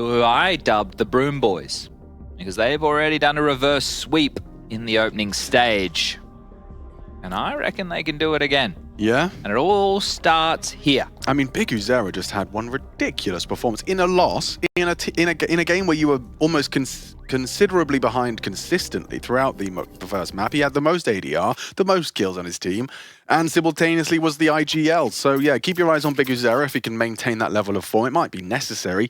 who I dubbed the Broom Boys, because they've already done a reverse sweep in the opening stage. And I reckon they can do it again. Yeah? And it all starts here. I mean, biguzera just had one ridiculous performance in a loss, in a game where you were almost considerably behind consistently throughout the first map. He had the most ADR, the most kills on his team, and simultaneously was the IGL. So yeah, keep your eyes on biguzera if he can maintain that level of form. It might be necessary.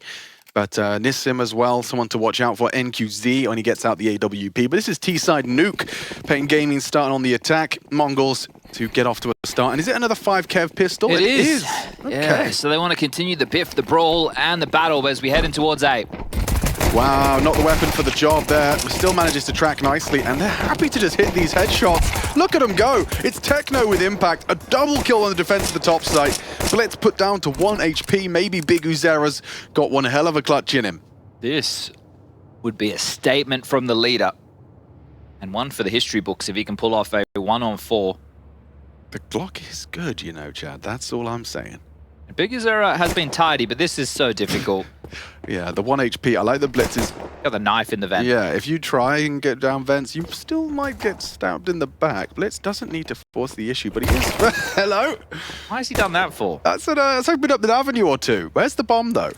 But Nissim as well, someone to watch out for. NQZ when he gets out the AWP. But this is T-side Nuke. paiN Gaming starting on the attack. Mongols to get off to a start. And is it another 5 Kev pistol? It is. Okay. Yeah, so they want to continue the biff, the brawl, and the battle as we head in towards A. Wow, not the weapon for the job there. Still manages to track nicely, and they're happy to just hit these headshots. Look at them go. It's Techno with impact. A double kill on the defense of the top site. Blitz put down to 1 HP. Maybe biguzera's got one hell of a clutch in him. This would be a statement from the leader. And one for the history books if he can pull off a 1-on-4. The Glock is good, you know, Chad. That's all I'm saying. biguzera has been tidy, but this is so difficult. Yeah, the 1 HP. I like the blitzes. Got the knife in the vent. Yeah, if you try and get down vents, you still might get stabbed in the back. Blitz doesn't need to force the issue, but he is. Hello? Why has he done that for? That's opened up an avenue or two. Where's the bomb, though?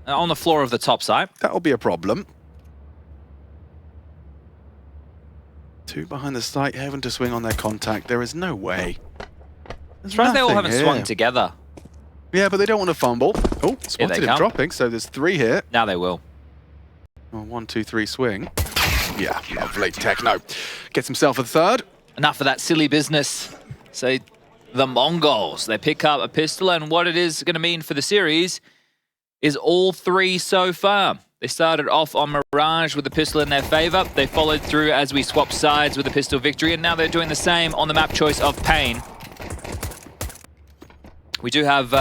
On the floor of the top site. That'll be a problem. 2 behind the site, having to swing on their contact. There is no way. I'm surprised they all haven't swung together. Yeah, but they don't want to fumble. Oh, spotted him dropping, so there's 3 here. Now they will. Oh, 1, 2, 3 swing. Yeah, lovely. Techno gets himself a 3rd. Enough of that silly business. So the Mongols, they pick up a pistol, and what it is going to mean for the series is all 3 so far. They started off on Mirage with the pistol in their favor. They followed through as we swapped sides with the pistol victory, and now they're doing the same on the map choice of paiN. We do have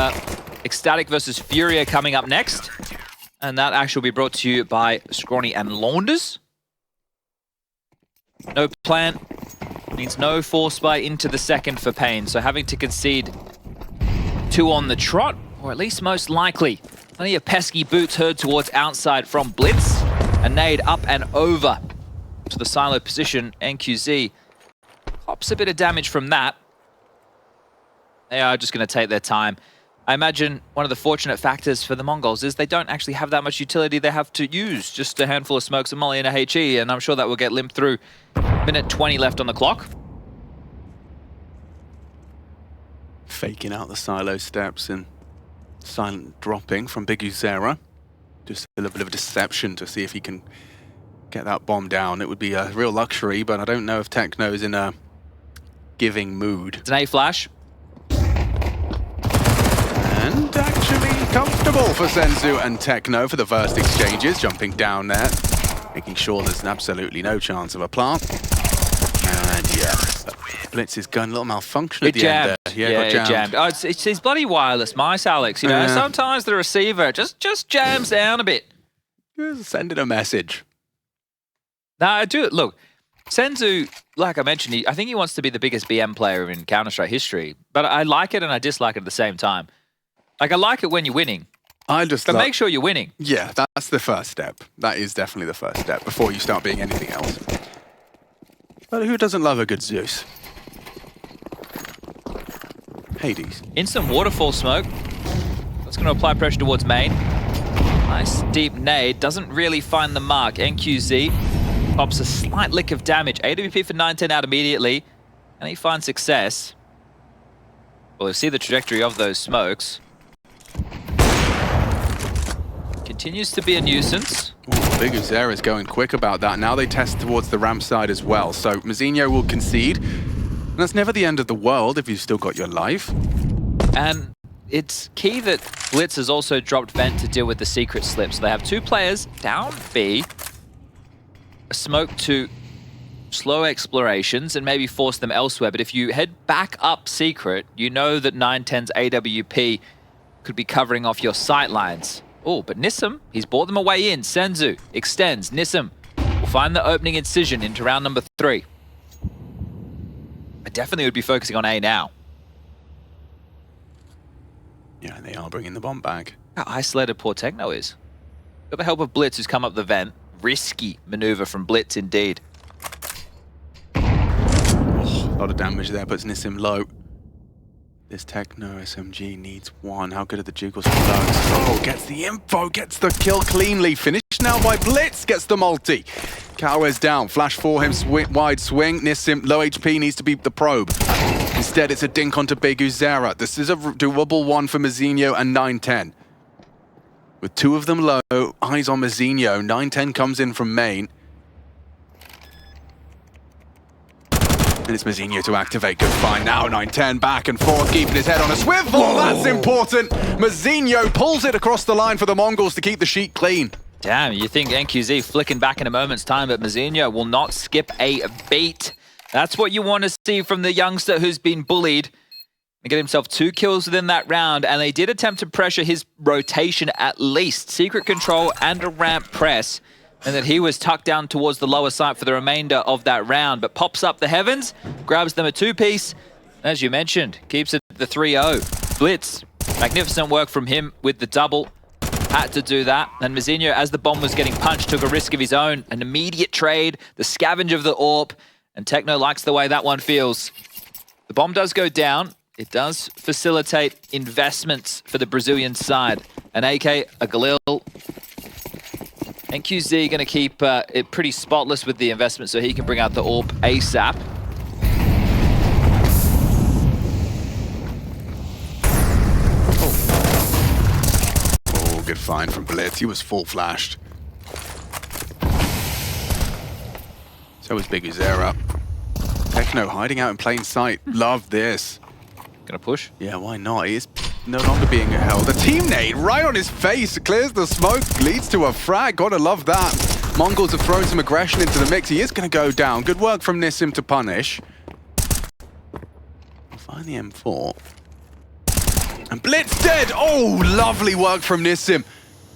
Ecstatic versus Furia coming up next, and that actually will be brought to you by Scrawny and Launders. No plant means no force buy into the second for paiN, so having to concede 2 on the trot, or at least most likely. Plenty of pesky boots heard towards outside from Blitz. A nade up and over to the silo position. NQZ pops a bit of damage from that. They are just going to take their time. I imagine one of the fortunate factors for the Mongols is they don't actually have that much utility they have to use. Just a handful of smokes, a molly and a HE, and I'm sure that will get limped through. Minute 20 left on the clock. Faking out the silo steps and silent dropping from biguzera. Just a little bit of a deception to see if he can get that bomb down. It would be a real luxury, but I don't know if Techno is in a giving mood. It's an A-flash. And actually comfortable for Senzu and Techno for the first exchanges. Jumping down there, making sure there's absolutely no chance of a plant. And yeah, Blitz's gun, a little malfunction at the end there. Yeah, it got jammed. Oh, it's his bloody wireless mice, Alex. You know, sometimes the receiver just jams down a bit. Just sending a message. No, I do. Look, Senzu, like I mentioned, I think he wants to be the biggest BM player in Counter-Strike history. But I like it and I dislike it at the same time. Like, I like it when you're winning. But make sure you're winning. Yeah, that's the first step. That is definitely the first step before you start being anything else. But who doesn't love a good Zeus? Hades. Instant waterfall smoke. That's going to apply pressure towards main. Nice deep nade. Doesn't really find the mark. NQZ pops a slight lick of damage. AWP for 9-10 out immediately. And he finds success. Well, we'll see the trajectory of those smokes. Continues to be a nuisance. biguzera is going quick about that. Now they test towards the ramp side as well. So Mazinho will concede. And that's never the end of the world if you've still got your life. And it's key that Blitz has also dropped vent to deal with the secret slip. So they have 2 players down B. A smoke to slow explorations and maybe force them elsewhere. But if you head back up secret, you know that 9-10's AWP could be covering off your sight lines. Oh, but Nissim, he's brought them a way in. Senzu extends. Nissim will find the opening incision into round number 3. I definitely would be focusing on A now. Yeah, they are bringing the bomb back. How isolated poor Techno is. Got the help of Blitz, who's come up the vent. Risky maneuver from Blitz, indeed. A lot of damage there, puts Nissim low. This Techno SMG needs one. How good are the jiggles for those? Oh, gets the info, gets the kill cleanly. Finished now by Blitz, gets the multi. Cowers down, flash for him, wide swing. Nissim, low HP, needs to be the probe. Instead, it's a dink onto biguzera. This is a doable one for Mazinho and 910. With two of them low, eyes on Mazinho. 910 comes in from main. And it's Mazinho to activate. Good find now. 910 back and forth, keeping his head on a swivel. Whoa. That's important. Mazinho pulls it across the line for the Mongols to keep the sheet clean. Damn, you think NQZ flicking back in a moment's time, but Mazinho will not skip a beat. That's what you want to see from the youngster who's been bullied. He got himself 2 kills within that round, and they did attempt to pressure his rotation at least. Secret control and a ramp press. And that he was tucked down towards the lower side for the remainder of that round, but pops up the heavens, grabs them a 2-piece, as you mentioned, keeps it the 3-0. Blitz, magnificent work from him with the double, had to do that, and Mazinho, as the bomb was getting punched, took a risk of his own, an immediate trade, the scavenge of the AWP, and Techno likes the way that one feels. The bomb does go down, it does facilitate investments for the Brazilian side. An AK, a Galil. NQZ going to keep it pretty spotless with the investment so he can bring out the AWP ASAP. Oh, good find from Blitz. He was full flashed. So was biguzera. Techno hiding out in plain sight. Love this. Gonna push? Yeah, why not? He is no longer being held. The team nade right on his face. Clears the smoke, leads to a frag. Gotta love that. Mongols have thrown some aggression into the mix. He is gonna go down. Good work from Nissim to punish. We'll find the M4. And Blitz dead! Oh, lovely work from Nissim.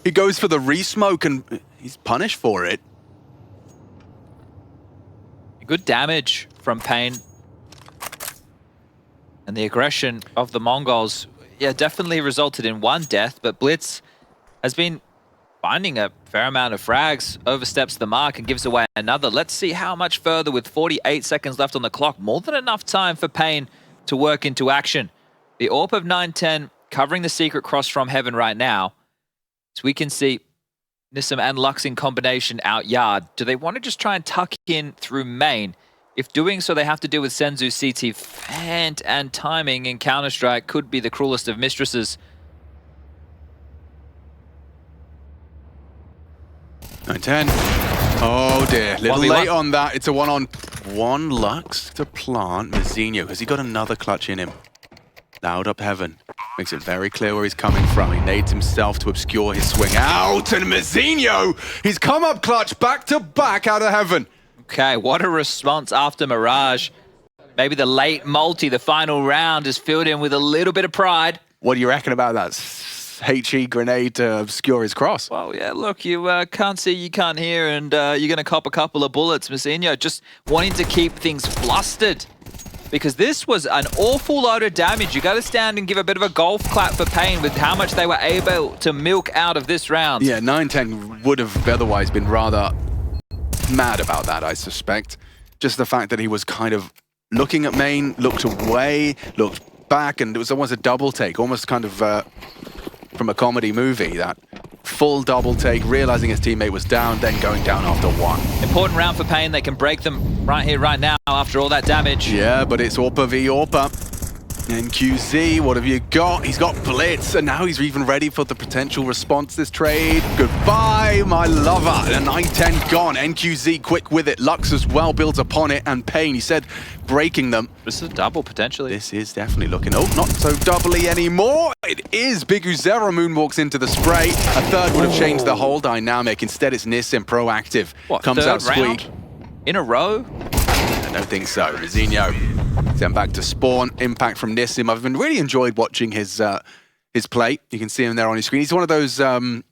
He goes for the re-smoke and he's punished for it. Good damage from paiN. And the aggression of the Mongols, yeah, definitely resulted in one death, but Blitz has been finding a fair amount of frags, oversteps the mark and gives away another. Let's see how much further with 48 seconds left on the clock. More than enough time for paiN to work into action. The AWP of 910 covering the secret cross from heaven right now. So we can see Nissim and Lux in combination out yard. Do they want to just try and tuck in through main? If doing so, they have to deal with Senzu, CT, Fant, and timing in Counter-Strike could be the cruelest of mistresses. 910. Oh dear, little late on that. It's a one-on-one. Lux to plant. Mazinho, has he got another clutch in him? Loud up heaven. Makes it very clear where he's coming from. He nades himself to obscure his swing out. And Mazinho, he's come up clutch back to back out of heaven. Okay, what a response after Mirage. Maybe the late multi, the final round, is filled in with a little bit of pride. What do you reckon about that HE grenade to obscure his cross? Well, yeah, look, you can't see, you can't hear, and you're going to cop a couple of bullets. Mazinho just wanting to keep things flustered. Because this was an awful load of damage. You got to stand and give a bit of a golf clap for paiN with how much they were able to milk out of this round. Yeah, 910 would have otherwise been rather mad about that, I suspect. Just the fact that he was kind of looking at main, looked away, looked back, and it was almost a double take, almost kind of from a comedy movie, that full double take, realizing his teammate was down, then going down after one. Important round for paiN. They can break them right here, right now, after all that damage. Yeah, but it's AWPA v AWPA. NQZ, what have you got? He's got Blitz, and now he's even ready for the potential response this trade. Goodbye, my lover. And 910 gone. NQZ quick with it. Lux as well builds upon it, and paiN, he said, breaking them. This is a double, potentially. This is definitely looking, oh, not so doubly anymore. It is biguzera moonwalks into the spray. A third would have changed the whole dynamic. Instead, it's Nissim proactive. What, comes out squeak. In a row? I don't think so. Mazinho sent back to spawn. Impact from Nissim. I've been really enjoyed watching his play. You can see him there on your screen. He's one of those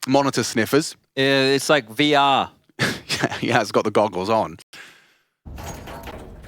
monitor sniffers. It's like VR. Yeah, he has got the goggles on.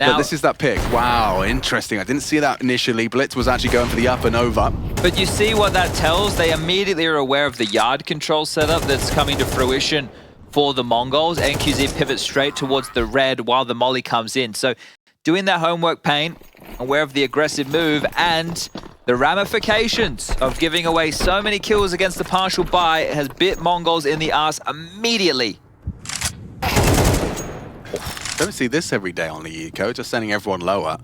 Now, but this is that pick. Wow, interesting. I didn't see that initially. Blitz was actually going for the up and over. but you see what that tells? They immediately are aware of the yard control setup that's coming to fruition for the Mongols. NQZ pivots straight towards the red while the molly comes in. So doing that homework, paiN, aware of the aggressive move and the ramifications of giving away so many kills against the partial buy has bit Mongols in the ass immediately. Don't see this every day on the eco, just sending everyone lower.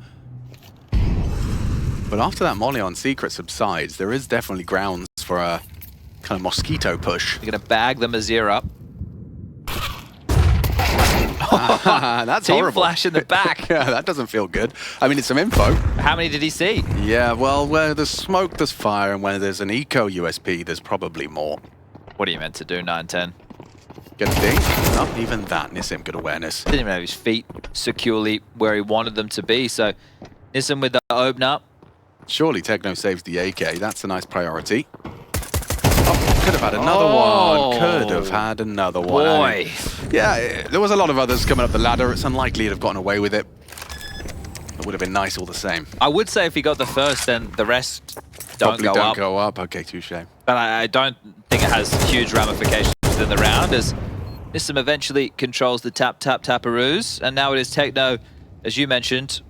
But after that molly on secret subsides, there is definitely grounds for a kind of mosquito push. You're going to bag the Mazir up. That's Team horrible. flash in the back. Yeah, that doesn't feel good. I mean, it's some info. How many did he see? Yeah, well, where there's smoke, there's fire, and where there's an eco USP, there's probably more. What are you meant to do, 9-10? Get a ding? Not even that. Nissim, good awareness. Didn't even have his feet securely where he wanted them to be, so Nissim with the opener. Surely Techno saves the AK. That's a nice priority. Oh, could have had another one. Could have had another one. Boy. Yeah, there was a lot of others coming up the ladder. It's unlikely he'd have gotten away with it. It would have been nice all the same. I would say if he got the first, then the rest don't go up. Okay, touche. But I don't think it has huge ramifications within the round, as Nissim eventually controls the tap-tap-taparoos. And now it is Techno, as you mentioned,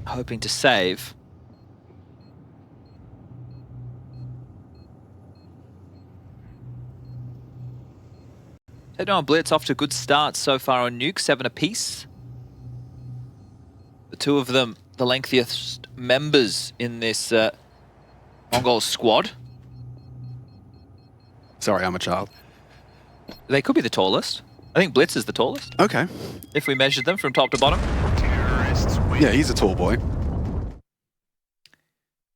hoping to save. Techno and Blitz off to a good start so far on Nuke, 7 apiece. The two of them, the lengthiest members in this Mongol squad. Sorry, I'm a child. They could be the tallest. I think Blitz is the tallest, Okay. if we measured them from top to bottom. Yeah, he's a tall boy.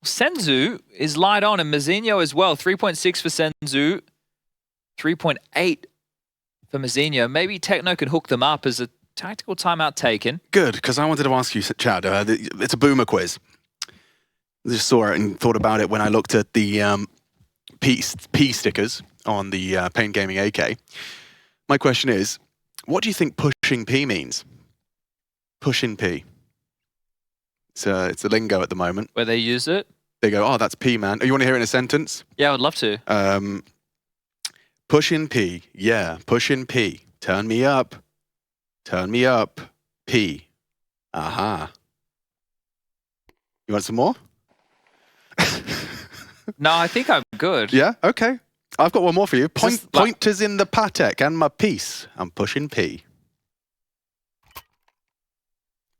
Senzu is light on, and Mazinho as well. 3.6 for Senzu, 3.8 for Mazinho. Maybe Techno can hook them up as a tactical timeout taken. Good, because I wanted to ask you, Chad, it's a boomer quiz. I just saw it and thought about it when I looked at the P stickers on the paiN Gaming AK. My question is, what do you think pushing P means? Pushing P. It's a lingo at the moment. Where they use it? They go, oh, that's P, man. Oh, you want to hear it in a sentence? Yeah, I would love to. Pushing P. Yeah, pushing P. Turn me up. Turn me up. P. Aha. You want some more? No, I think I'm good. Yeah, okay. I've got one more for you. Just Pointers in the Patek and my piece. I'm pushing P.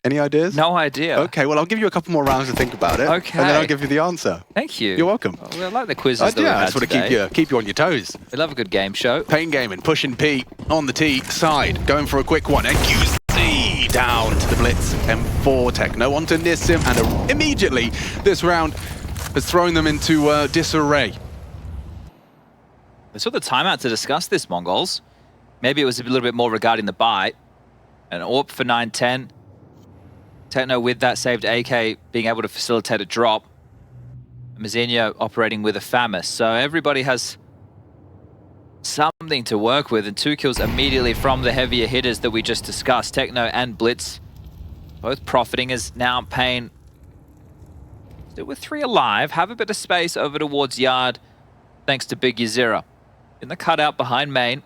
Any ideas? No idea. Okay, well, I'll give you a couple more rounds to think about it. Okay. And then I'll give you the answer. Thank you. You're welcome. Oh, I like the quizzes that we've Yeah, I had just want today. to keep you on your toes. We love a good game show. paiN Gaming, pushing P on the T side, going for a quick one. And QC down to the Blitz. M4 Techno onto Nissim, and immediately this round has thrown them into disarray. They took the timeout to discuss this, Mongols. Maybe it was a little bit more regarding the buy. An AWP for 9-10. Techno with that saved AK being able to facilitate a drop. Mazinho operating with a FAMAS. So everybody has something to work with, and 2 kills immediately from the heavier hitters that we just discussed. Techno and Blitz both profiting, as now paiN still with 3 alive, have a bit of space over towards Yard thanks to biguzera. In the cutout behind main.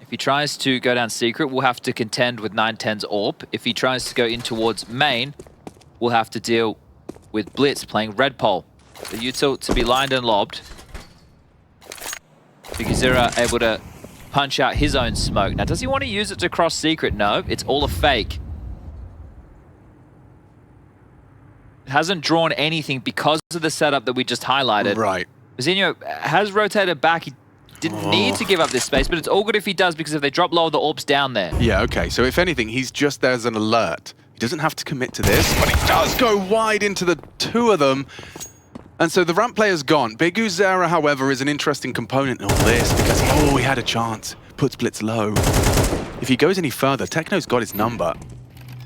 If he tries to go down secret, we'll have to contend with 9-10's AWP. If he tries to go in towards main, we'll have to deal with Blitz playing red pole. The util to be lined and lobbed. biguzera able to punch out his own smoke. Now, does he want to use it to cross secret? No, it's all a fake. It hasn't drawn anything because of the setup that we just highlighted. Right. Mazinho has rotated back. He didn't need to give up this space, but it's all good if he does, because if they drop low, the AWP's down there. Yeah, okay. So if anything, he's just there as an alert. He doesn't have to commit to this, but he does go wide into the 2 of them. And so the ramp player's gone. biguzera, however, is an interesting component in all this because, he had a chance. Puts Blitz low. If he goes any further, Techno's got his number.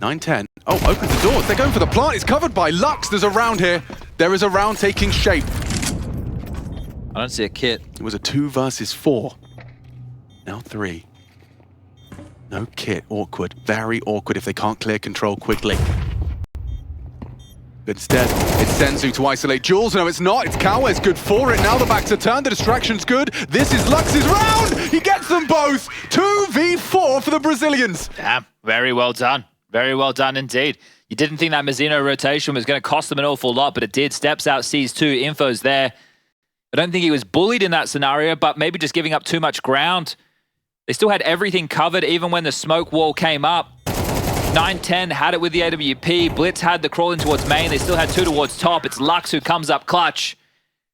9-10. Oh, opens the doors. They're going for the plant. It's covered by Lux. There's a round here. There is a round taking shape. I don't see a kit. It was a 2 versus 4. Now 3. No kit, awkward. Very awkward if they can't clear control quickly. But instead, it's Senzu to isolate Jules. No, it's not. It's Cowes. Good for it. Now the backs are turned. The distraction's good. This is Lux's round. He gets them both. 2v4 for the Brazilians. Damn. Very well done. Very well done indeed. You didn't think that Mazzino rotation was going to cost them an awful lot, but it did. Steps out, sees 2. Info's there. I don't think he was bullied in that scenario, but maybe just giving up too much ground. They still had everything covered, even when the smoke wall came up. 9-10 had it with the AWP. Blitz had the crawl in towards main. They still had 2 towards top. It's Lux who comes up clutch.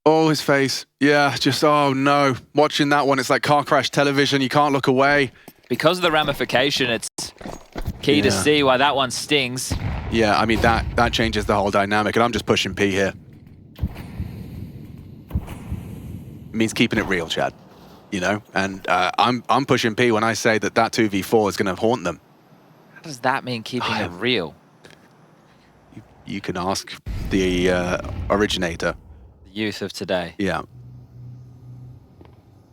Oh, his face. Yeah, just, oh no. Watching that one, it's like car crash television. You can't look away. Because of the ramification, it's key to see why that one stings. Yeah, I mean, that changes the whole dynamic, and I'm just pushing P here. It means keeping it real, Chad. You know? And I'm pushing P when I say that 2v4 is going to haunt them. What does that mean, keeping it real? You can ask the originator. The youth of today. Yeah.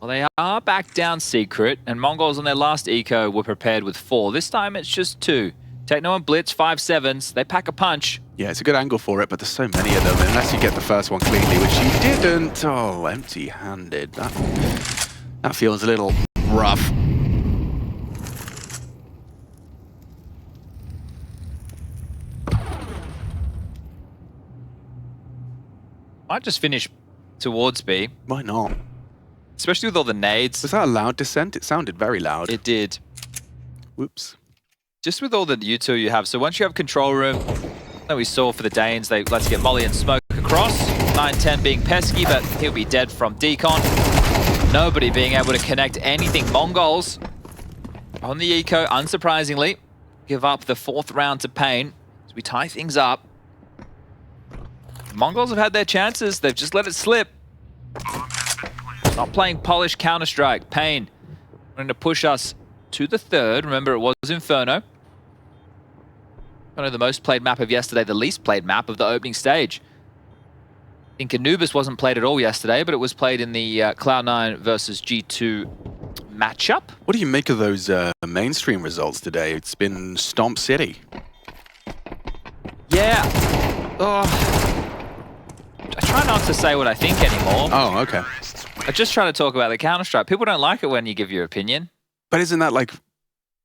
Well, they are back down secret, and Mongols on their last eco were prepared with 4. This time it's just 2. Techno and Blitz, 5-7s. They pack a punch. Yeah, it's a good angle for it, but there's so many of them. Unless you get the first one cleanly, which you didn't. Oh, empty-handed. That feels a little rough. Might just finish towards B. Why not? Especially with all the nades. Was that a loud descent? It sounded very loud. It did. Whoops. Just with all the U2 you have. So once you have control room, that we saw for the Danes, they let's get Molly and Smoke across. 9-10 being pesky, but he'll be dead from decon. Nobody being able to connect anything. Mongols on the eco, unsurprisingly, give up the 4th round to paiN as we tie things up. The Mongols have had their chances. They've just let it slip. Not playing polished Counter-Strike. paiN wanting to push us to the 3rd. Remember, it was Inferno. I know the most played map of yesterday, the least played map of the opening stage. I think Anubis wasn't played at all yesterday, but it was played in the Cloud9 versus G2 matchup. What do you make of those mainstream results today? It's been Stomp City. Yeah. I try not to say what I think anymore. Oh, okay. I just try to talk about the Counter-Strike. People don't like it when you give your opinion. But isn't that like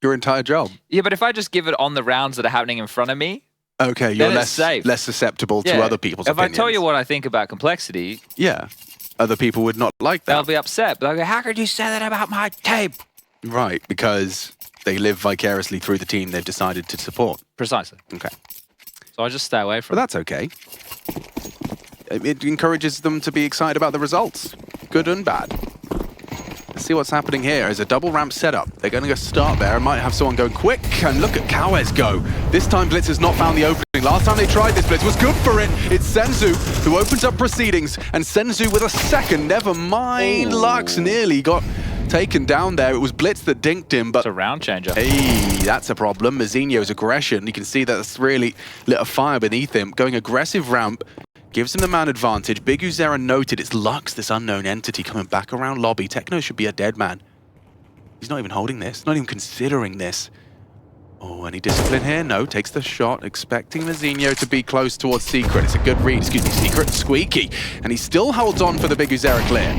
your entire job? Yeah, but if I just give it on the rounds that are happening in front of me, okay, you're less susceptible to other people's opinions. If I tell you what I think about complexity, yeah, other people would not like that. They'll be upset. They'll go, how could you say that about my team? Right, because they live vicariously through the team they've decided to support. Precisely. Okay. So I just stay away from it. But that's okay. It encourages them to be excited about the results, good and bad. Let's see what's happening here. There's a double ramp setup. They're going to go start there. Might have someone go quick, and look at Cowes go. This time Blitz has not found the opening. Last time they tried this, Blitz was good for it. It's Senzu who opens up proceedings, and Senzu with a second. Never mind. Ooh. Lux nearly got taken down there. It was Blitz that dinked him, but... It's a round changer. Hey, that's a problem. Mazzinho's aggression. You can see that's really lit a fire beneath him. Going aggressive ramp. Gives him the man advantage. biguzera noted. It's Lux, this unknown entity, coming back around lobby. Techno should be a dead man. He's not even holding this. Not even considering this. Oh, any discipline here? No, takes the shot, expecting Mazzinho to be close towards Secret. It's a good read. Excuse me, Secret. Squeaky. And he still holds on for the biguzera clear.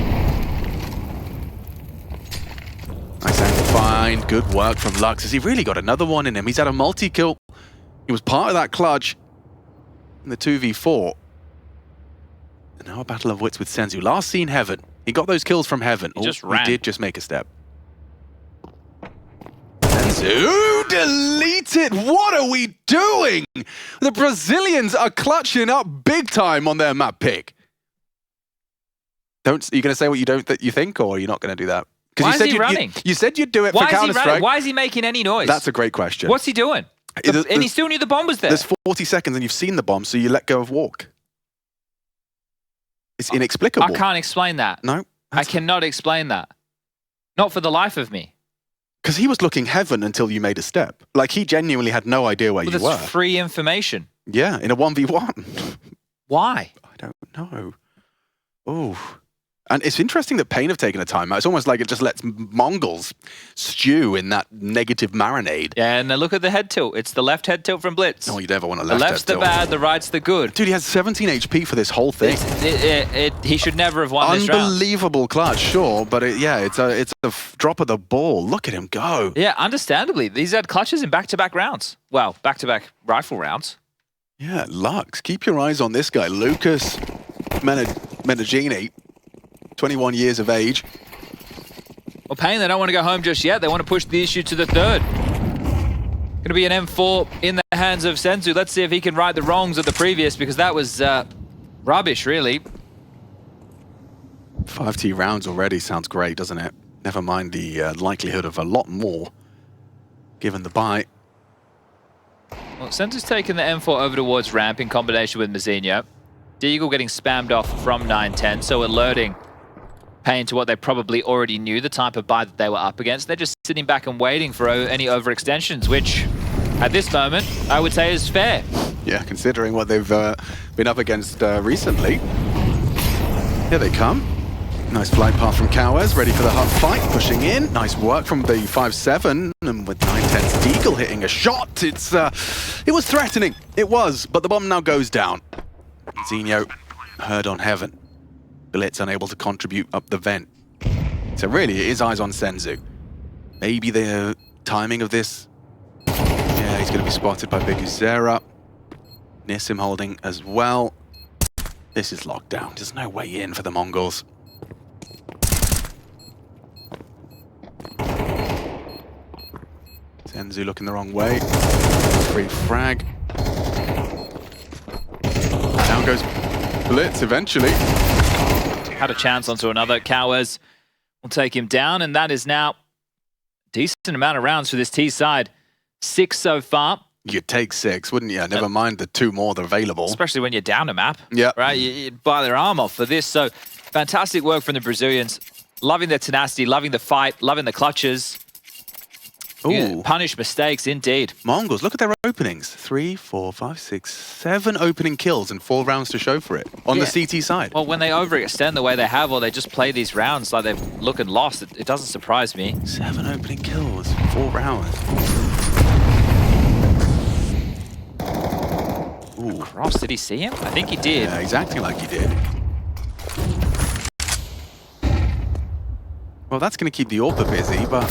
Nice angle find. Good work from Lux. Has he really got another one in him? He's had a multi-kill. He was part of that clutch in the 2v4. And now a battle of wits with Senzu. Last seen Heaven. He got those kills from Heaven. He just ran. He did just make a step. Senzu deleted. What are we doing? The Brazilians are clutching up big time on their map pick. Are you going to say what you think, or are you not going to do that? Why is he running? You said you'd do it for Counter-Strike. Why is he making any noise? That's a great question. What's he doing? And he still knew the bomb was there. There's 40 seconds and you've seen the bomb, so you let go of walk. It's inexplicable. I can't explain that. No. I cannot explain that. Not for the life of me. Because he was looking Heaven until you made a step. Like, he genuinely had no idea where you were. That's free information. Yeah, in a 1v1. Why? I don't know. Oh. And it's interesting that paiN have taken a timeout. It's almost like it just lets Mongols stew in that negative marinade. Yeah, and look at the head tilt. It's the left head tilt from Blitz. Oh, you'd ever want a The left left's head the tilt. bad, the right's the good. Dude, he has 17 HP for this whole thing. He should never have won this round. Unbelievable clutch, sure, but it's a drop of the ball. Look at him go. Yeah, understandably. These had clutches in back-to-back rounds. Well, back-to-back rifle rounds. Yeah, Lux. Keep your eyes on this guy, Lucas Menagini, 21 years of age. Well, paiN, they don't want to go home just yet. They want to push the issue to the third. Going to be an M4 in the hands of Senzu. Let's see if he can right the wrongs of the previous, because that was rubbish, really. 5T rounds already sounds great, doesn't it? Never mind the likelihood of a lot more, given the bite. Well, Senzu's taking the M4 over towards ramp in combination with Mazinho. Deagle getting spammed off from 910, so alerting paiN to what they probably already knew, the type of buy that they were up against. They're just sitting back and waiting for any overextensions, which at this moment I would say is fair. Yeah, considering what they've been up against recently. Here they come. Nice flight path from Cowes, ready for the hard fight, pushing in. Nice work from the 5-7, and with 910's Deagle hitting a shot, it was threatening. It was, but the bomb now goes down. Zinho heard on heaven. Blitz unable to contribute up the vent. So really, it is eyes on Senzu. Maybe the timing of this. Yeah, he's going to be spotted by biguzera. Nissim holding as well. This is locked down. There's no way in for the Mongols. Senzu looking the wrong way. Free frag. Down goes Blitz eventually. Had a chance onto another. Cowes will take him down, and that is now a decent amount of rounds for this T side. 6 so far. You'd take 6, wouldn't you? Never mind the 2 more that are available. Especially when you're down a map. Yeah. Right? You'd buy their arm off for this. So fantastic work from the Brazilians. Loving their tenacity, loving the fight, loving the clutches. Ooh. Punish mistakes, indeed. Mongols, look at their openings. 3, 4, 5, 6, 7 opening kills and 4 rounds to show for it on the CT side. Well, when they overextend the way they have, or they just play these rounds like they've looking lost, it doesn't surprise me. 7 opening kills, 4 rounds. Ooh. Cross, did he see him? I think he did. Yeah, exactly like he did. Well, that's going to keep the AWPer busy, but...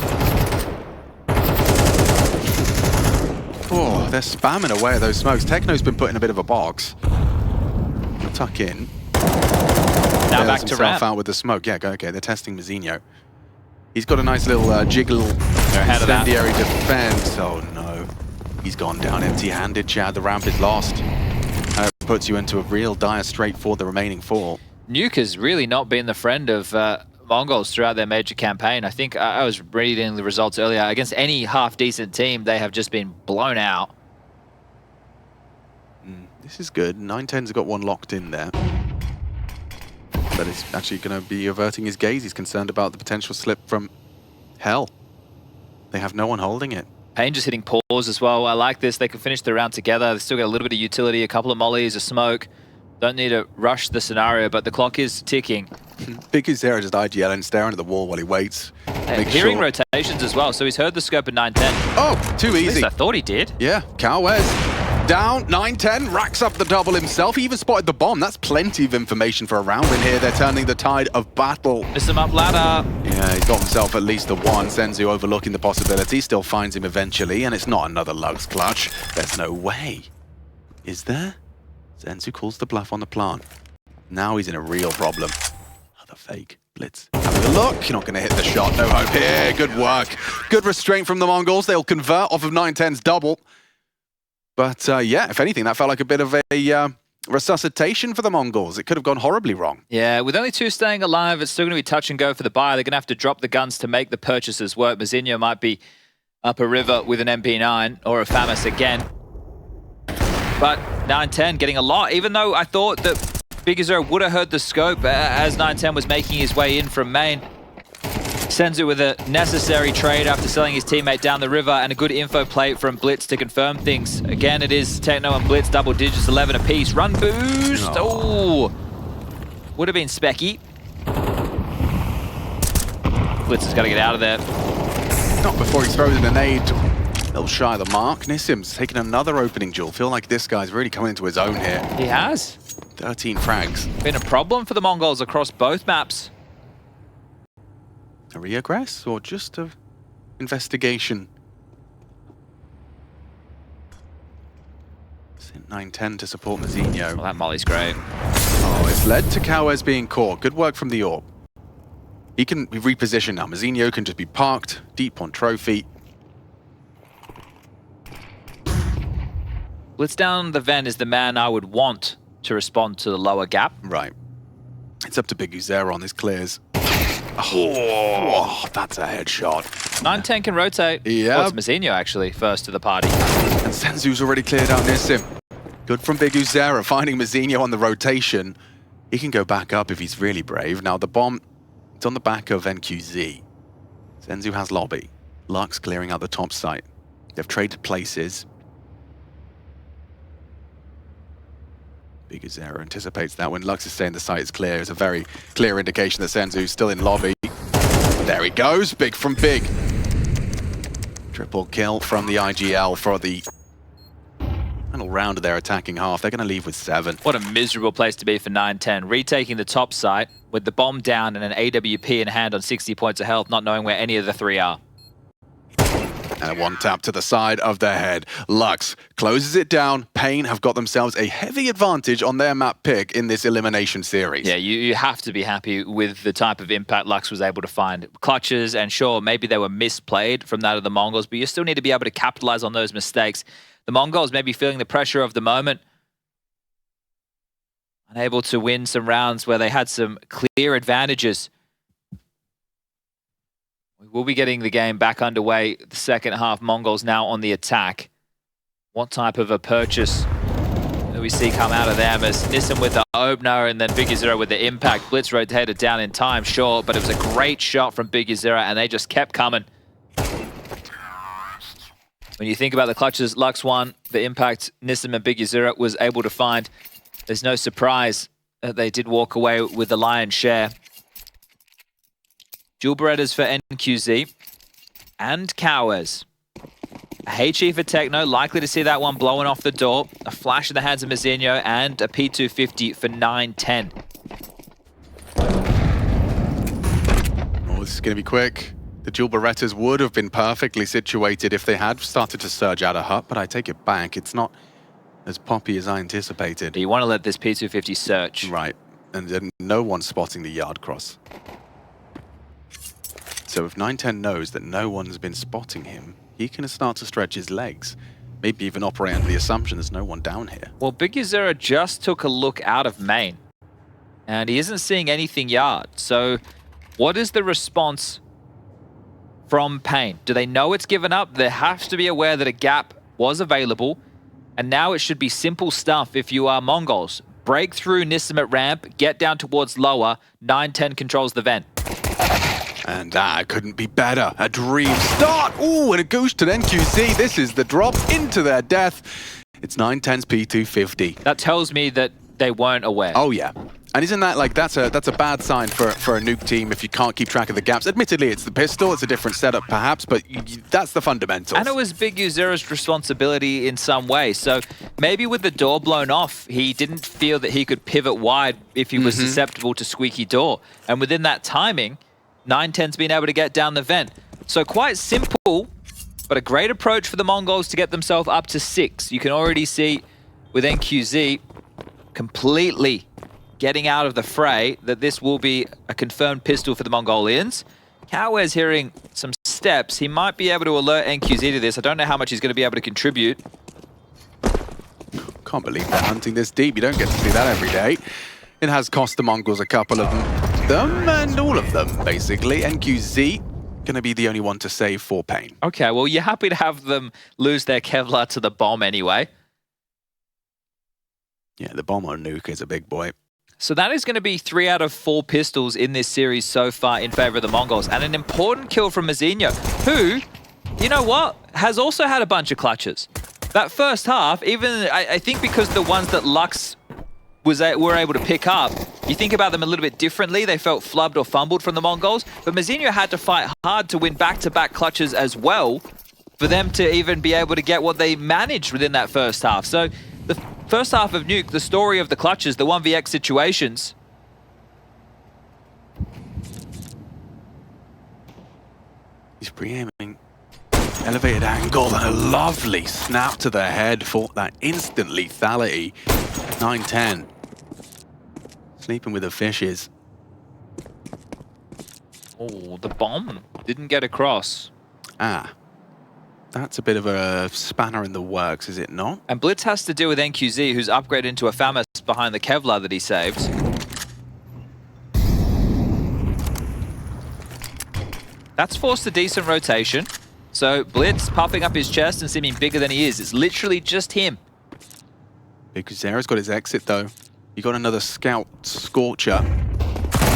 Oh, they're spamming away at those smokes. Techno's been put in a bit of a box. He'll tuck in. Now back to ramp. Out with the smoke. Yeah, okay, they're testing Mazinho. He's got a nice little jiggle incendiary defense. Oh no, he's gone down empty-handed, Chad. The ramp is lost. And it puts you into a real dire strait for the remaining 4. Nuke has really not been the friend of Mongols throughout their major campaign. I think I was reading the results earlier. Against any half-decent team, they have just been blown out. This is good. 910's got one locked in there. But it's actually going to be averting his gaze. He's concerned about the potential slip from Hell. They have no one holding it. paiN just hitting pause as well. I like this. They can finish the round together. They still get a little bit of utility, a couple of mollies, a smoke. Don't need to rush the scenario, but the clock is ticking. biguzera just IGL and staring at the wall while he waits. Hearing rotations as well, so he's heard the scope at 910. Oh, too easy. At least I thought he did. Yeah, Cowes down, 910, racks up the double himself. He even spotted the bomb. That's plenty of information for a round in here. They're turning the tide of battle. Miss him up ladder. Yeah, he's got himself at least the one. Senzu overlooking the possibility, still finds him eventually, and it's not another Lux clutch. There's no way. Is there? Senzu calls the bluff on the plant. Now he's in a real problem. Another fake. Blitz. Having a look. You're not going to hit the shot. No hope here. Good work. Good restraint from the Mongols. They'll convert off of 910's double. But yeah, if anything, that felt like a bit of a resuscitation for the Mongols. It could have gone horribly wrong. Yeah, with only 2 staying alive, it's still going to be touch and go for the buyer. They're going to have to drop the guns to make the purchases work. Mazinho might be up a river with an MP9 or a FAMAS again. But 910 getting a lot, even though I thought that biguzera would have heard the scope as 910 was making his way in from main. Senzu with a necessary trade after selling his teammate down the river, and a good info play from Blitz to confirm things. Again, it is Techno and Blitz, double digits, 11 apiece. Run boost! Oh! Would have been Specky. Blitz has got to get out of there. Not before he throws in a nade. A little shy of the mark. Nissim's taking another opening duel. Feel like this guy's really coming into his own here. He has. 13 frags. Been a problem for the Mongols across both maps. A reaggress or just a investigation? 9-10 to support Mazinho. Well, that molly's great. Oh, it's led to Cowes being caught. Good work from the Orb. He can be repositioned now. Mazinho can just be parked deep on trophy. Blitz down the Ven is the man I would want to respond to the lower gap. Right. It's up to biguzera on this clears. Oh, that's a headshot. 9-10 can rotate. Yeah. Well, it's Mazinho, actually, first to the party. And Senzu's already cleared out Nissim. Good from biguzera, finding Mazinho on the rotation. He can go back up if he's really brave. Now, the bomb, it's on the back of NQZ. Senzu has lobby. Lux clearing out the top site. They've traded places. biguzera anticipates that when Lux is saying the site is clear, it's a very clear indication that Senzu's still in lobby. There he goes, big from big. Triple kill from the IGL for the final round of their attacking half. They're going to leave with 7. What a miserable place to be for 9-10. Retaking the top site with the bomb down and an AWP in hand on 60 points of health, not knowing where any of the 3 are. And one tap to the side of their head. Lux closes it down. paiN have got themselves a heavy advantage on their map pick in this elimination series. Yeah, you have to be happy with the type of impact Lux was able to find. Clutches, and sure, maybe they were misplayed from that of the Mongols, but you still need to be able to capitalize on those mistakes. The Mongols may be feeling the pressure of the moment. Unable to win some rounds where they had some clear advantages. We'll be getting the game back underway. The second half, Mongols now on the attack. What type of a purchase do we see come out of them as Nissim with the opener and then biguzera with the impact. Blitz rotated down in time, sure, but it was a great shot from biguzera and they just kept coming. When you think about the clutches Lux won, the impact Nissim and biguzera was able to find, there's no surprise that they did walk away with the lion's share. Dual Berettas for NQZ and Cowes. A HE for Techno, likely to see that one blowing off the door. A flash in the hands of Mazinho and a P250 for 9-10. Oh, this is going to be quick. The Dual Berettas would have been perfectly situated if they had started to surge out of hut, but I take it back. It's not as poppy as I anticipated. You want to let this P250 search. Right, and then no one's spotting the yard cross. So if 9-10 knows that no one's been spotting him, he can start to stretch his legs. Maybe even operate under the assumption there's no one down here. Well, biguzera just took a look out of main. And he isn't seeing anything yard. So what is the response from paiN? Do they know it's given up? They have to be aware that a gap was available. And now it should be simple stuff if you are Mongols. Break through Nissim at ramp, get down towards lower. 9-10 controls the vent. And that couldn't be better. A dream start. Ooh, and a goose to NQZ. This is the drop into their death. It's 9-10's P250. That tells me that they weren't aware. Oh, yeah. And isn't that like, that's a bad sign for a Nuke team if you can't keep track of the gaps. Admittedly, it's the pistol. It's a different setup, perhaps, but that's the fundamentals. And it was biguzera's responsibility in some way. So maybe with the door blown off, he didn't feel that he could pivot wide if he was susceptible to squeaky door. And within that timing, 9-10's been able to get down the vent. So quite simple, but a great approach for the Mongols to get themselves up to 6. You can already see with NQZ completely getting out of the fray that this will be a confirmed pistol for the Mongolians. Cowes hearing some steps. He might be able to alert NQZ to this. I don't know how much he's going to be able to contribute. Can't believe they're hunting this deep. You don't get to see that every day. It has cost the Mongols a couple of them and all of them, basically. NQZ going to be the only one to save for paiN. Okay, well, you're happy to have them lose their Kevlar to the bomb anyway. Yeah, the bomb on Nuke is a big boy. So that is going to be 3 out of 4 pistols in this series so far in favor of the Mongols. And an important kill from Mazinho, who, you know what, has also had a bunch of clutches. That first half, even I think because the ones that Lux were able to pick up, You think about them a little bit differently. They felt flubbed or fumbled from the Mongols, but Mazinho had to fight hard to win back-to-back clutches as well for them to even be able to get what they managed within that first half. So the first half of Nuke, the story of the clutches, the 1vx situations. He's pre-aiming. Elevated angle and a lovely snap to the head for that instant lethality. 9-10. Sleeping with the fishes. Oh, the bomb didn't get across. Ah. That's a bit of a spanner in the works, is it not? And Blitz has to deal with NQZ, who's upgraded into a FAMAS behind the Kevlar that he saved. That's forced a decent rotation. So Blitz puffing up his chest and seeming bigger than he is. It's literally just him. biguzera's got his exit though. He got another scout scorcher.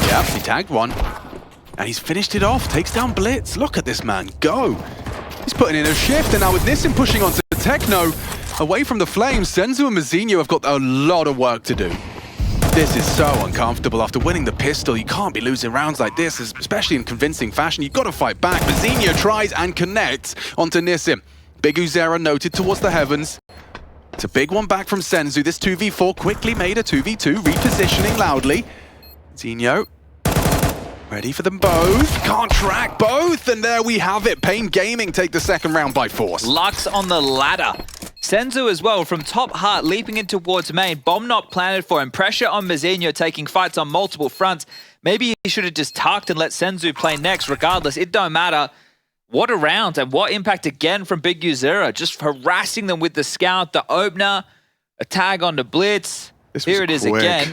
Yep, he tagged one. And he's finished it off. Takes down Blitz. Look at this man go. He's putting in a shift, and now with Nissim pushing onto Techno, away from the flames, Senzu and Mazinho have got a lot of work to do. This is so uncomfortable. After winning the pistol, you can't be losing rounds like this, especially in convincing fashion. You've got to fight back. Mazinho tries and connects onto Nissim. biguzera noted towards the heavens. It's a big one back from Senzu. This 2v4 quickly made a 2v2, repositioning loudly. Mazinho ready for them both. Can't track both, and there we have it. paiN Gaming take the second round by force. Lux on the ladder. Senzu as well, from top heart, leaping in towards main. Bomb not planted for him. Pressure on Mazinho, taking fights on multiple fronts. Maybe he should have just tucked and let Senzu play next. Regardless, it don't matter. What a round, and what impact again from biguzera. Just harassing them with the scout, the opener, a tag on the Blitz. Here it is again.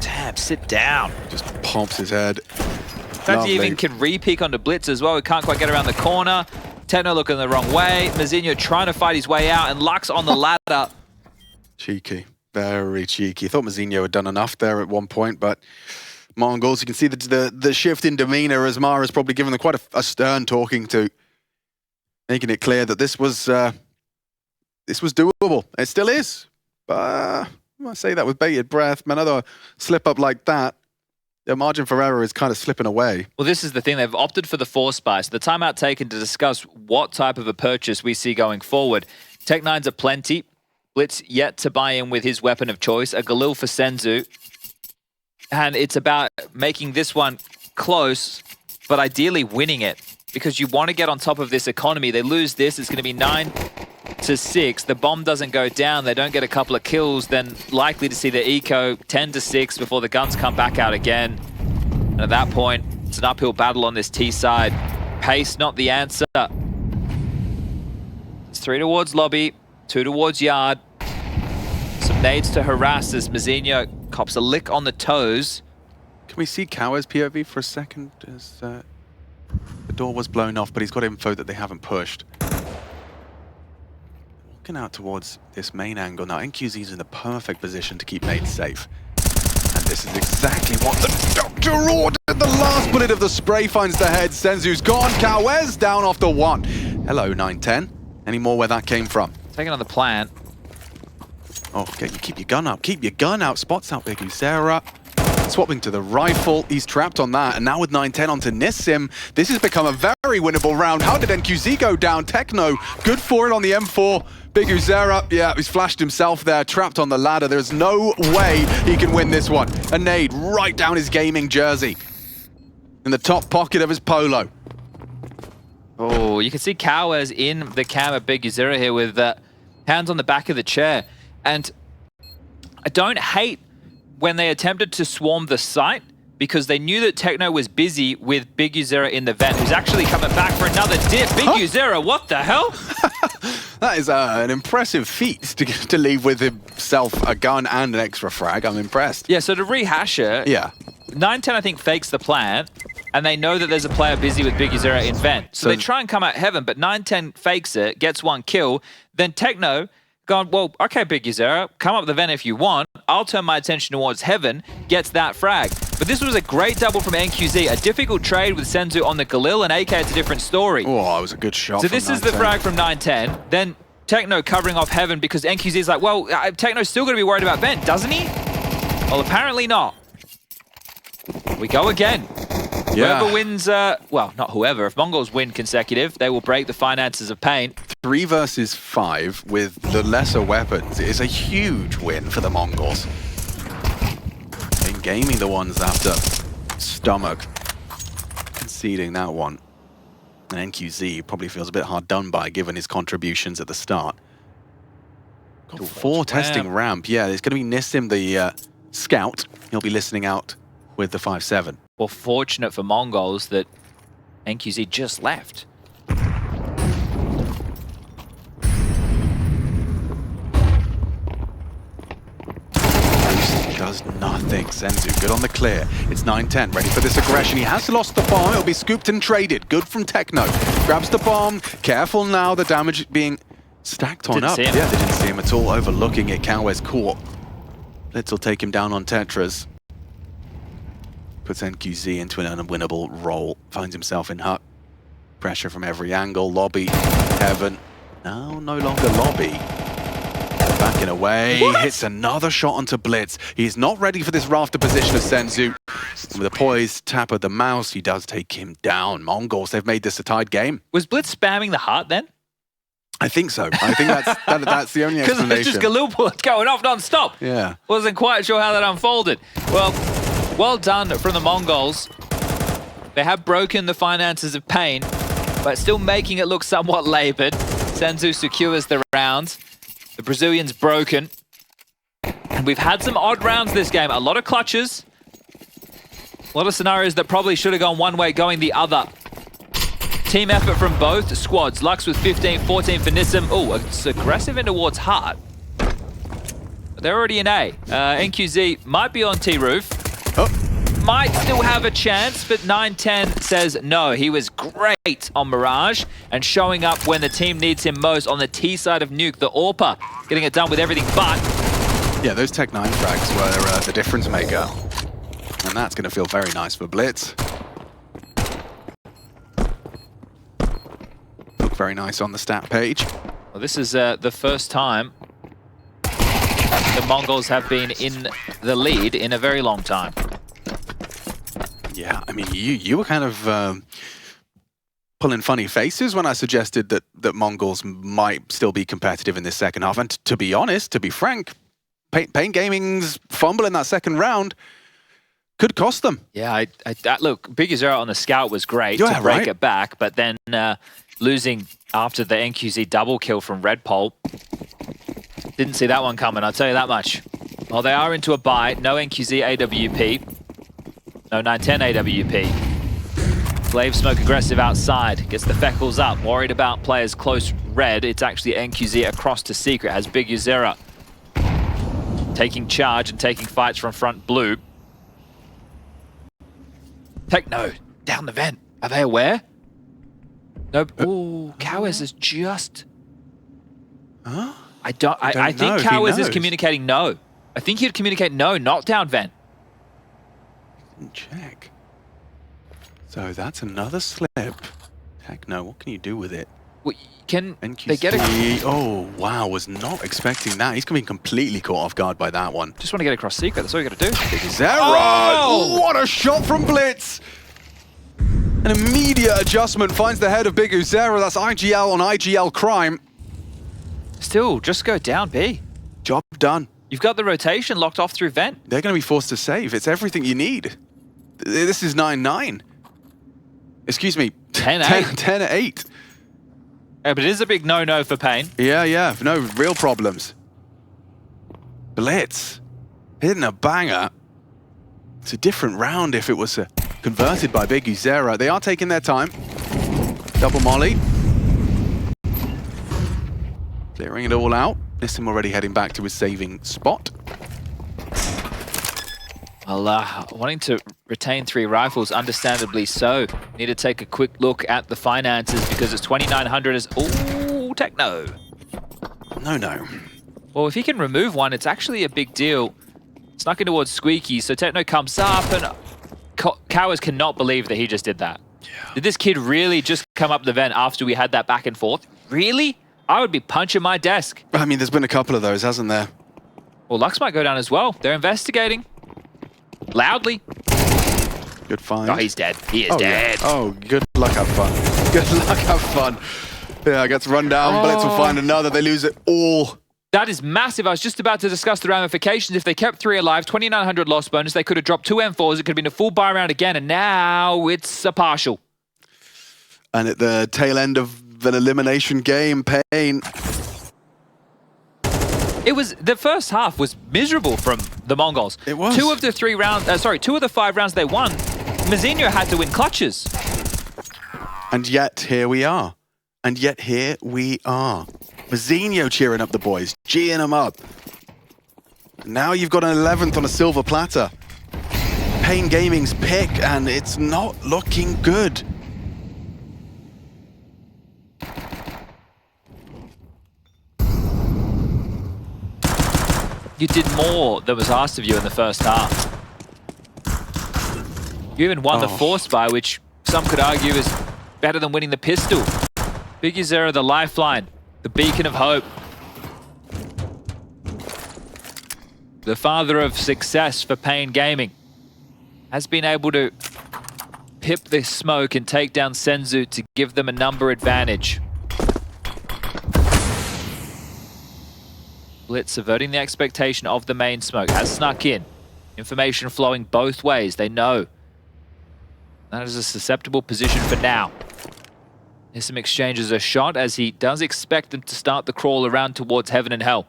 Damn, sit down. Just pumps his head. In fact, he even can re-peek onto Blitz as well. He can't quite get around the corner. Techno looking the wrong way. Mazinho trying to fight his way out, and Lux on the ladder. Cheeky. Very cheeky. I thought Mazinho had done enough there at one point, but Mongols, you can see the shift in demeanor as Mara's probably given them quite a stern talking to, making it clear that this was doable. It still is. But I say that with bated breath. Another slip up like that, the margin for error is kind of slipping away. Well, this is the thing. They've opted for the force buy. So the timeout taken to discuss what type of a purchase we see going forward. Tech-9s are plenty. Blitz yet to buy in with his weapon of choice. A Galil for Senzu. And it's about making this one close, but ideally winning it. Because you want to get on top of this economy. They lose this, it's going to be 9-6. The bomb doesn't go down. They don't get a couple of kills. Then likely to see the eco 10-6 before the guns come back out again. And at that point, it's an uphill battle on this T side. Pace not the answer. It's 3 towards lobby, 2 towards yard. Some nades to harass as Mazinho cops a lick on the toes. Can we see Cower's POV for a second? As the door was blown off, but he's got info that they haven't pushed. Walking out towards this main angle now. NQZ's in the perfect position to keep nades safe. And this is exactly what the doctor ordered. The last bullet of the spray finds the head. Senzu's gone. Cower's down after 1. Hello, 9-10. Any more where that came from? Taking on the plant. Oh, okay, you keep your gun up. Keep your gun out. Spots out biguzera. Swapping to the rifle. He's trapped on that. And now with 9-10 onto Nissim, this has become a very winnable round. How did NQZ go down? Techno, good for it on the M4. biguzera, yeah, he's flashed himself there. Trapped on the ladder. There's no way he can win this one. A nade right down his gaming jersey. In the top pocket of his polo. Oh, you can see Cowers in the cam at biguzera here with hands on the back of the chair. And I don't hate when they attempted to swarm the site because they knew that Techno was busy with biguzera in the vent, who's actually coming back for another dip. biguzera, what the hell? That is an impressive feat to leave with himself a gun and an extra frag. I'm impressed. Yeah, so to rehash it, yeah. 9-10 I think fakes the plan, and they know that there's a player busy with biguzera in vent. So they try and come out heaven, but 9-10 fakes it, gets 1 kill, then Techno gone, well, okay, biguzera, come up the vent if you want. I'll turn my attention towards heaven, gets that frag. But this was a great double from NQZ. A difficult trade with Senzu on the Galil, and AK, it's a different story. Oh, it was a good shot. So this is the frag from 9-10. Then Techno covering off heaven because NQZ is like, well, Techno's still going to be worried about vent, doesn't he? Well, apparently not. We go again. Yeah. Whoever wins, well, not whoever. If Mongols win consecutive, they will break the finances of paiN. 3 versus 5 with the lesser weapons is a huge win for the Mongols. In gaming the ones after stomach conceding that one. And NQZ probably feels a bit hard done by given his contributions at the start. Got 4 testing ramp. Yeah, it's going to be Nissim, the scout. He'll be listening out with the 5-7. Well, fortunate for Mongols that NQZ just left. Does nothing. Senzu, good on the clear. It's 9-10, ready for this aggression. He has lost the bomb. It'll be scooped and traded. Good from Techno. Grabs the bomb. Careful now, the damage being stacked on up. Yeah, they didn't see him at all. Overlooking it. Cowes caught. Blitz will take him down on Tetras. Puts NQZ into an unwinnable role. Finds himself in hut. Pressure from every angle. Lobby. Heaven. Now no longer lobby. Backing away. What? Hits another shot onto Blitz. He's not ready for this rafter position of Senzu. With a poised tap of the mouse, he does take him down. Mongols, they've made this a tied game. Was Blitz spamming the heart then? I think so. I think that's the only explanation. Because it's just Galil bullets going off non-stop. Yeah. Wasn't quite sure how that unfolded. Well done from the Mongols. They have broken the finances of paiN, but still making it look somewhat labored. Senzu secures the rounds. The Brazilian's broken. And we've had some odd rounds this game. A lot of clutches. A lot of scenarios that probably should have gone one way, going the other. Team effort from both squads. Lux with 15, 14 for Nissim. Oh, it's aggressive in towards Heart. But they're already in A. NQZ might be on T-Roof. Oh. Might still have a chance, but 9-10 says no. He was great on Mirage and showing up when the team needs him most on the T side of Nuke, the AWPer, getting it done with everything but. Yeah, those Tech 9 frags were the difference maker. And that's going to feel very nice for Blitz. Look very nice on the stat page. Well, this is the first time the Mongols have been in the lead in a very long time. Yeah, I mean, you were kind of pulling funny faces when I suggested that Mongols might still be competitive in this second half. And to be honest, to be frank, paiN Gaming's fumble in that second round could cost them. Yeah, look, biguzera on the scout was great to break it back, but then losing after the NQZ double kill from Red Pole, didn't see that one coming, I'll tell you that much. Well, they are into a bye, no NQZ AWP. No 9-10 AWP. Flave Smoke aggressive outside. Gets the Feckles up. Worried about players close red. It's actually NQZ across to Secret. Has biguzera taking charge and taking fights from front blue. Techno down the vent. Are they aware? Nope. Ooh, Cowes is just... Huh? I think Cowes is communicating no. I think he'd communicate no, not down vent. Check. So that's another slip. Techno, what can you do with it? Well, can NQC, they get a... Oh, wow, was not expecting that. He's going to be completely caught off guard by that one. Just want to get across Secret, that's all you got to do. biguzera! Oh! What a shot from Blitz! An immediate adjustment finds the head of biguzera. That's IGL on IGL crime. Still, just go down B. Job done. You've got the rotation locked off through vent. They're going to be forced to save. It's everything you need. This is 9-9. Excuse me. 10-8. 10-8. Yeah, but it is a big no-no for paiN. Yeah. No real problems. Blitz. Hitting a banger. It's a different round if it was converted by biguzera. They are taking their time. Double molly. Clearing it all out. Nissim already heading back to his saving spot. Well, wanting to retain 3 rifles, understandably so. Need to take a quick look at the finances because it's 2,900 as... Ooh, Techno. No. Well, if he can remove one, it's actually a big deal. Snuck in towards Squeaky, so Techno comes up and Cowes cannot believe that he just did that. Yeah. Did this kid really just come up the vent after we had that back and forth? Really? I would be punching my desk. I mean, there's been a couple of those, hasn't there? Well, Lux might go down as well. They're investigating. loudly. Good find. Oh, he's dead. He is dead. Yeah. Oh, good luck, have fun. Good luck, have fun. Yeah, gets run down. Blitz will find another. They lose it all. That is massive. I was just about to discuss the ramifications. If they kept 3 alive, 2,900 loss bonus, they could have dropped 2 M4s. It could have been a full buy round again, and now it's a partial. And at the tail end of an elimination game, paiN. It was, the first half was miserable from the Mongols. It was. 2 of the 2 of the 5 rounds they won, Mazinho had to win clutches. And yet, here we are. And yet, here we are. Mazinho cheering up the boys, geeing them up. Now you've got an 11th on a silver platter. paiN Gaming's pick, and it's not looking good. You did more than was asked of you in the first half. You even won the force buy, which some could argue is better than winning the pistol. biguzera, the lifeline, the beacon of hope. The father of success for paiN Gaming has been able to pip this smoke and take down Senzu to give them a number advantage. Blitz averting the expectation of the main smoke. Has snuck in. Information flowing both ways. They know. That is a susceptible position for now. Nissim exchanges a shot as he does expect them to start the crawl around towards heaven and hell.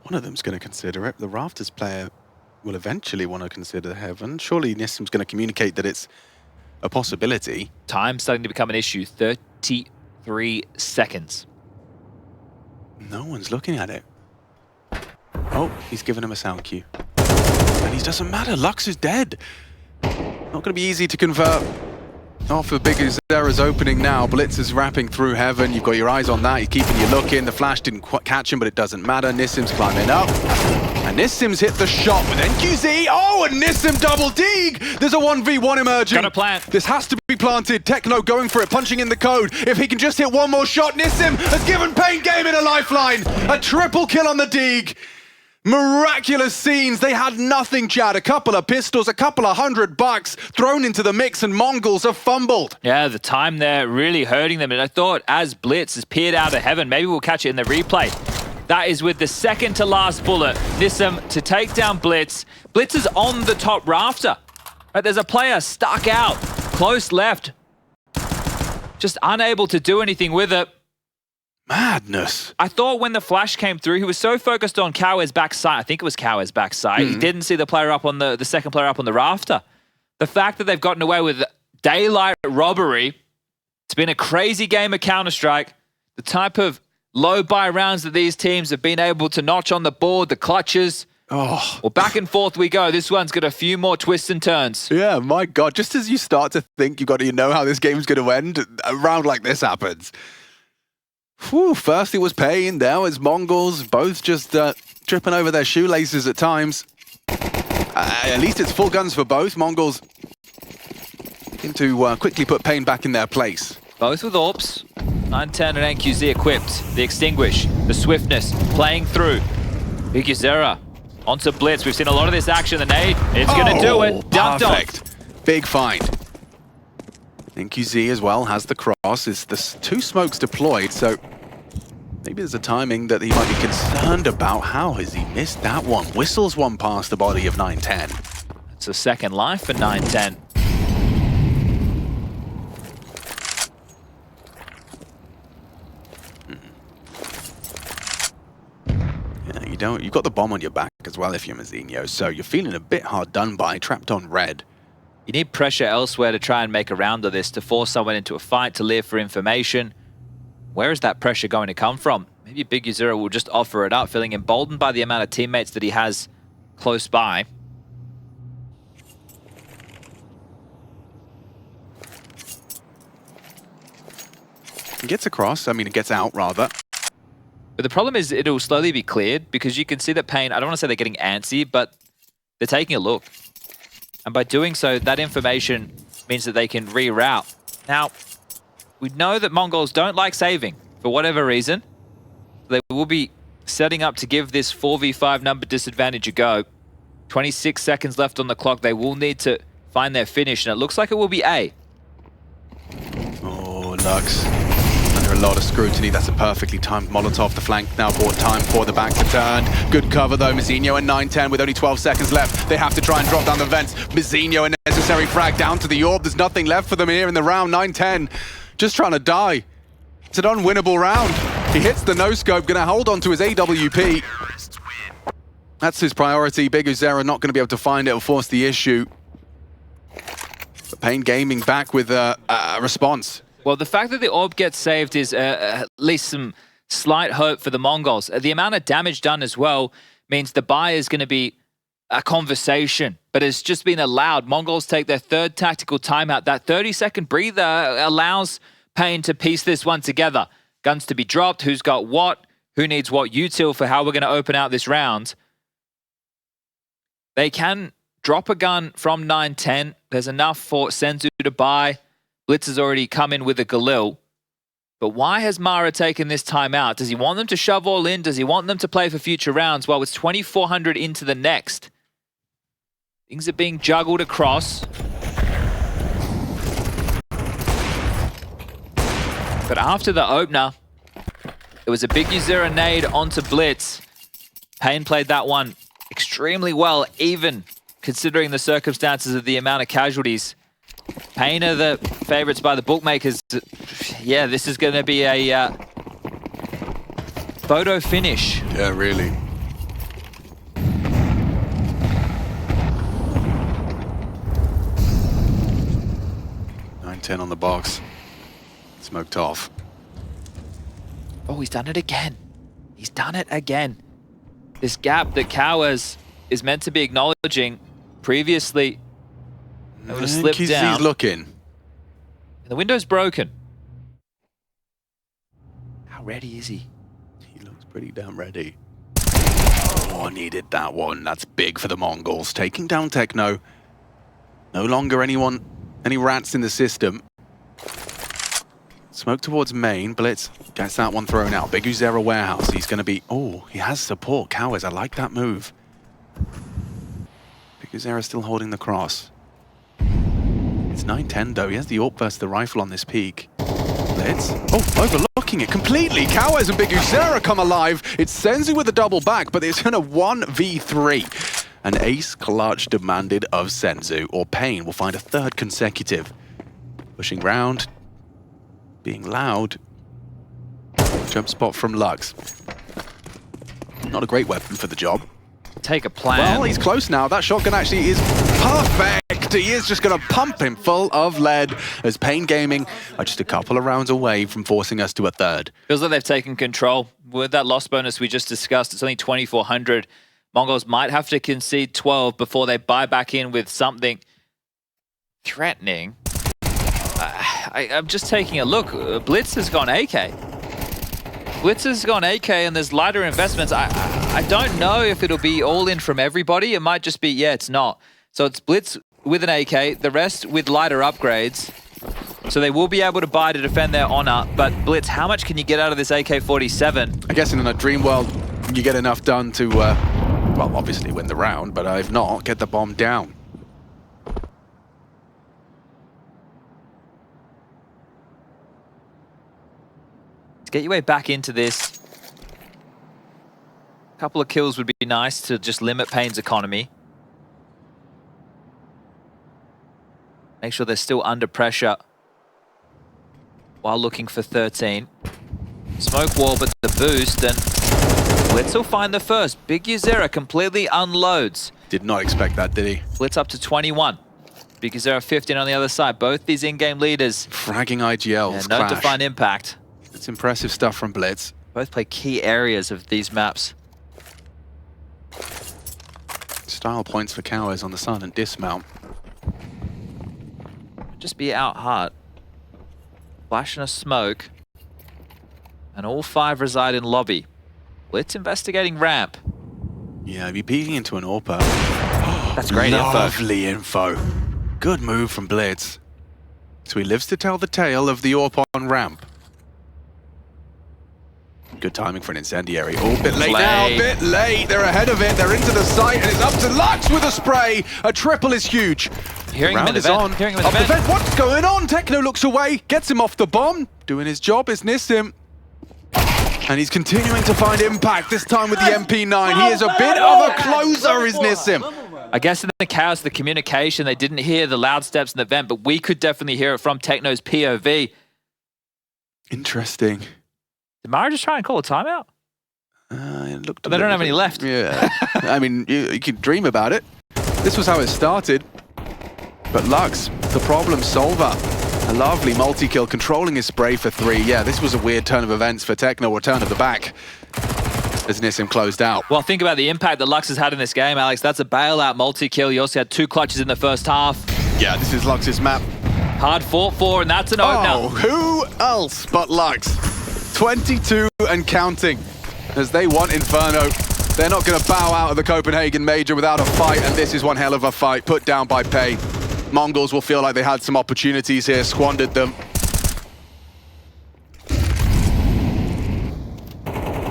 One of them's going to consider it. The Rafters player will eventually want to consider heaven. Surely Nissim's going to communicate that it's a possibility. Time starting to become an issue. 33 seconds. No one's looking at it. Oh, he's given him a sound cue. And he doesn't matter. Lux is dead. Not going to be easy to convert. Off of biguzera's opening now. Blitz is wrapping through heaven. You've got your eyes on that. He's keeping you looking. The flash didn't catch him, but it doesn't matter. Nissim's climbing up. And Nissim's hit the shot with NQZ. Oh, and Nissim double dig. There's a 1v1 emerging. Got a plant. This has to be planted. Techno going for it, punching in the code. If he can just hit one more shot, Nissim has given paiN Gaming a lifeline. A triple kill on the dig. Miraculous scenes. They had nothing, Chad. A couple of pistols, a couple of $100 thrown into the mix, and Mongols have fumbled. Yeah, the time there really hurting them. And I thought as Blitz has peered out of heaven, maybe we'll catch it in the replay. That is with the second to last bullet. Nissim to take down Blitz. Blitz is on the top rafter. Right, there's a player stuck out, close left. Just unable to do anything with it. Madness. I thought when the flash came through, he was so focused on Kawe's backside. I think it was Kawe's backside. He didn't see the player up on the second player up on the rafter. The fact that they've gotten away with daylight robbery, it's been a crazy game of Counter-Strike. The type of low buy rounds that these teams have been able to notch on the board, the clutches. Oh. Well, back and forth we go. This one's got a few more twists and turns. Yeah, my God. Just as you start to think you know how this game's going to end, a round like this happens. Whew, first it was paiN, now it's Mongols, both just tripping over their shoelaces at times. At least it's full guns for both. Mongols looking to quickly put paiN back in their place. Both with AWPs. 910 and NQZ equipped. The Extinguish, the Swiftness, playing through. biguzera onto Blitz. We've seen a lot of this action. The nade, it's going to do it. Dunked perfect. off. Big find. NQZ as well has the cross. There's 2 smokes deployed, so maybe there's a timing that he might be concerned about. How has he missed that one? Whistles one past the body of 910. It's a second life for 910. Yeah, you've got the bomb on your back as well if you're Mazinho, so you're feeling a bit hard done by, trapped on red. You need pressure elsewhere to try and make a round of this, to force someone into a fight, to live for information. Where is that pressure going to come from? Maybe biguzera will just offer it up, feeling emboldened by the amount of teammates that he has close by. It gets across, it gets out rather. But the problem is it'll slowly be cleared, because you can see that paiN, I don't want to say they're getting antsy, but they're taking a look. And by doing so, that information means that they can reroute. Now, we know that Mongols don't like saving for whatever reason. They will be setting up to give this 4v5 number disadvantage a go. 26 seconds left on the clock. They will need to find their finish, and it looks like it will be A. Oh, Lux. Under a lot of scrutiny. That's a perfectly timed Molotov. The flank now bought time for the back to turn. Good cover though. Mizinho and 9-10 with only 12 seconds left. They have to try and drop down the vents. Mizinho, a necessary frag down to the orb. There's nothing left for them here in the round. 9-10 just trying to die. It's an unwinnable round. He hits the no-scope, gonna hold on to his AWP. That's his priority. biguzera not gonna be able to find it or force the issue. But paiN Gaming back with a response. Well, the fact that the orb gets saved is at least some slight hope for the Mongols. The amount of damage done as well means the buy is going to be a conversation, but it's just been allowed. Mongols take their third tactical timeout. That 30-second breather allows paiN to piece this one together. Guns to be dropped, who's got what, who needs what util for how we're going to open out this round. They can drop a gun from 9-10. There's enough for Senzu to buy. Blitz has already come in with a Galil. But why has Mara taken this time out? Does he want them to shove all in? Does he want them to play for future rounds? Well, it's 2,400 into the next. Things are being juggled across. But after the opener, it was a biguzera nade onto Blitz. paiN played that one extremely well, even considering the circumstances of the amount of casualties. paiN are the favorites by the bookmakers. Yeah, this is going to be a photo finish. Yeah, really. .10 on the box. Smoked off. Oh, he's done it again. He's done it again. This gap that Cowers is meant to be acknowledging previously, it would have slipped down. He's looking. And the window's broken. How ready is he? He looks pretty damn ready. Oh, needed that one. That's big for the Mongols. Taking down Techno. No longer any rats in the system. Smoke towards main. Blitz gets that one thrown out. biguzera warehouse. He's going to be... Oh, he has support. Cowers, I like that move. biguzera still holding the cross. It's 9-10 though. He has the AWP versus the rifle on this peak. Blitz. Oh, overlooking it completely. Cowers and biguzera come alive. It's Senzu with a double back, but it's in a 1v3. An ace clutch demanded of Senzu, or paiN will find a third consecutive. Pushing round. Being loud. Jump spot from Lux. Not a great weapon for the job. Take a plan. Well, he's close now. That shotgun actually is perfect. He is just going to pump him full of lead as paiN Gaming are just a couple of rounds away from forcing us to a third. Feels like they've taken control. With that loss bonus we just discussed, it's only 2,400. Mongols might have to concede 12 before they buy back in with something threatening. I'm just taking a look. Blitz has gone AK. Blitz has gone AK and there's lighter investments. I don't know if it'll be all in from everybody. It might just be, yeah, it's not. So it's Blitz with an AK, the rest with lighter upgrades. So they will be able to buy to defend their honor. But Blitz, how much can you get out of this AK-47? I guess in a dream world, you get enough done to, well, obviously win the round, but if not, get the bomb down. To get your way back into this, a couple of kills would be nice to just limit paiN's economy. Make sure they're still under pressure while looking for 13. Smoke wall, but the boost, and Blitz will find the first. biguzera completely unloads. Did not expect that, did he? Blitz up to 21. biguzera 15 on the other side. Both these in-game leaders. Fragging IGLs. Yeah, no defined impact. It's impressive stuff from Blitz. Both play key areas of these maps. Style points for Cowers on the silent dismount. Just be out hard. Flash and a smoke. And all 5 reside in lobby. Blitz investigating ramp. Yeah, be peeking into an AWP. That's great info. Lovely info. Good move from Blitz. So he lives to tell the tale of the AWP on ramp. Good timing for an incendiary. Oh, bit late now, bit late. They're ahead of it. They're into the site, and it's up to Lux with a spray. A triple is huge. Hearing him in the vent. Hearing him in the vent. What's going on? Techno looks away, gets him off the bomb. Doing his job is Nissim. And he's continuing to find impact, this time with the MP9. He is a bit of a closer, is Nissim. I guess in the chaos of the communication, they didn't hear the loud steps in the vent, but we could definitely hear it from Techno's POV. Interesting. Did Mara just try and call a timeout? It looked they don't have any left. Yeah. I mean, you could dream about it. This was how it started. But Lux, the problem solver. A lovely multi-kill, controlling his spray for 3. Yeah, this was a weird turn of events for Techno, or turn of the back, as Nissim closed out. Well, think about the impact that Lux has had in this game, Alex. That's a bailout multi-kill. You also had 2 clutches in the first half. Yeah, this is Lux's map. Hard fought for, and that's an opener. Oh, who else but Lux? 22 and counting, as they want Inferno. They're not going to bow out of the Copenhagen Major without a fight, and this is one hell of a fight, put down by paiN. Mongols will feel like they had some opportunities here, squandered them.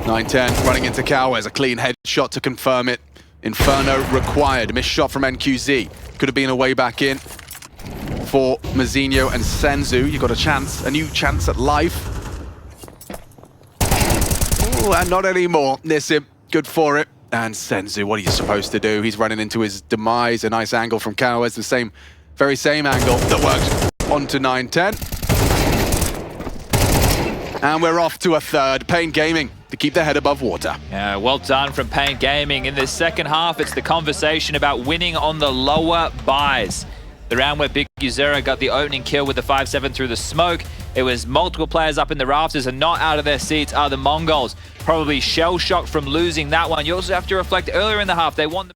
9-10, running into Cowes, a clean headshot to confirm it. Inferno required, missed shot from NQZ. Could have been a way back in for Mazinho and Senzu. You got a chance, a new chance at life. Ooh, and not anymore. Nissim, good for it. And Senzu, what are you supposed to do? He's running into his demise. A nice angle from Cowes, the very same angle that worked onto 9-10. And we're off to a third. paiN Gaming to keep their head above water. Yeah, well done from paiN Gaming. In this second half, it's the conversation about winning on the lower buys. The round where biguzera got the opening kill with the 5-7 through the smoke. It was multiple players up in the rafters, and not out of their seats are the Mongols. Probably shell-shocked from losing that one. You also have to reflect earlier in the half, they won the